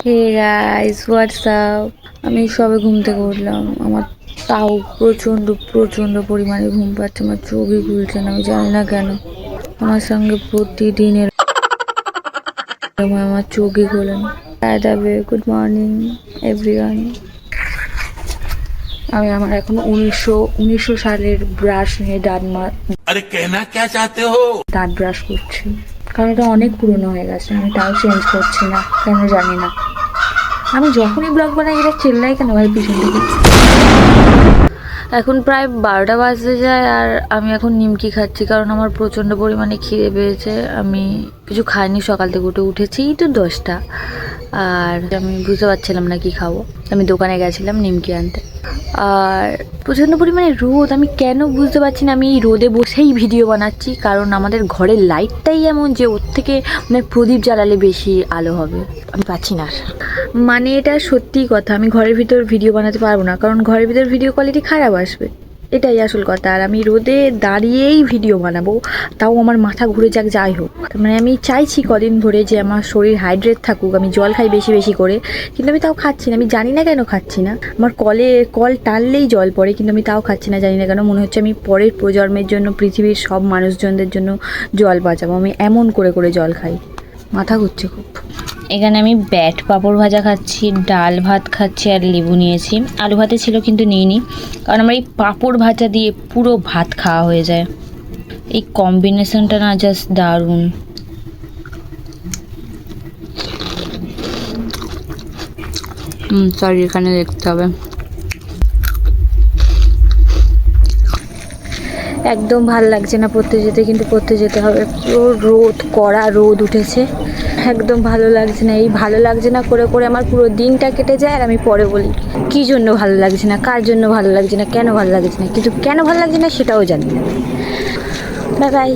Hey guys WhatsApp. আমি সবে ঘুম থেকে উঠলাম, আমার তাও প্রচণ্ড প্রচণ্ড পরিমাণে ঘুম পাচ্ছে, আমার চোখই খুলছে না, আমি জানি না কেন। আমার সঙ্গে প্রতিদিন এরকম হয়, আমার চোখই খোলে না। Good morning everyone. আমি আমার এখন 1900 সালের ব্রাশ নিয়ে দাঁত ব্রাশ করছি, কারণ এটা অনেক পুরনো হয়ে গেছে, আমি তাও চেঞ্জ করছি না, কেন জানি না। আমি যখনই ব্লগ বানাই এটা চেল্লাই কেন ভাই পিছন থেকে। এখন প্রায় 12টা বাজতে যায় আর আমি এখন নিমকি খাচ্ছি, কারণ আমার প্রচণ্ড পরিমাণে খিদে পেয়েছে। আমি কিছু খাইনি, সকাল থেকে উঠেছি তো 10টা, আর আমি বুঝতে পারছিলাম না কি খাবো। আমি দোকানে গেছিলাম নিমকি আনতে, আর প্রচণ্ড পরিমাণে রোদ, আমি কেন বুঝতে পারছি না। আমি এই রোদে বসেই ভিডিও বানাচ্ছি, কারণ আমাদের ঘরের লাইটটাই এমন যে ওর থেকে মানে প্রদীপ জ্বালালে বেশি আলো হবে, আমি পাচ্ছি না। মানে এটা সত্যি কথা, আমি ঘরের ভিতর ভিডিও বানাতে পারবো না, কারণ ঘরের ভিতর ভিডিও কোয়ালিটি খারাপ আসবে, এটাই আসল কথা। আর আমি রোদে দাঁড়িয়েই ভিডিও বানাবো, তাও আমার মাথা ঘুরে যাক, যাই হোক। মানে আমি চাইছি কদিন ধরে যে আমার শরীর হাইড্রেট থাকুক, আমি জল খাই বেশি বেশি করে, কিন্তু আমি তাও খাচ্ছি না। আমি জানি না কেন খাচ্ছি না, আমার কল টানলেই জল পড়ে, কিন্তু আমি তাও খাচ্ছি না, জানি না কেন। মনে হচ্ছে আমি পরের প্রজন্মের জন্য, পৃথিবীর সব মানুষজনদের জন্য জল বাঁচাবো, আমি এমন করে করে জল খাই, মাথা ঘুরছে খুব। এখানে আমি ব্যাট পাঁপড় ভাজা খাচ্ছি, ডাল ভাত খাচ্ছি, আর লেবু নিয়েছি। আলু ভাতে ছিল কিন্তু নিইনি, কারণ আমার এই পাঁপড় ভাজা দিয়ে পুরো ভাত খাওয়া হয়ে যায়। এই কম্বিনেশনটা না জাস্ট দারুণ। সরি, এখানে দেখতে হবে। একদম ভাল লাগছে না পড়তে যেতে, কিন্তু পড়তে যেতে হবে। পুরো রোদ, কড়া রোদ উঠেছে, একদম ভালো লাগছে না। এই ভালো লাগছে না করে করে আমার পুরো দিনটা কেটে যায়, আর আমি পরে বলি কী জন্য ভালো লাগছে না, কার জন্য ভালো লাগছে না, কেন ভালো লাগছে না, কিন্তু কেন ভালো লাগছে না সেটাও জানি না। Bye bye.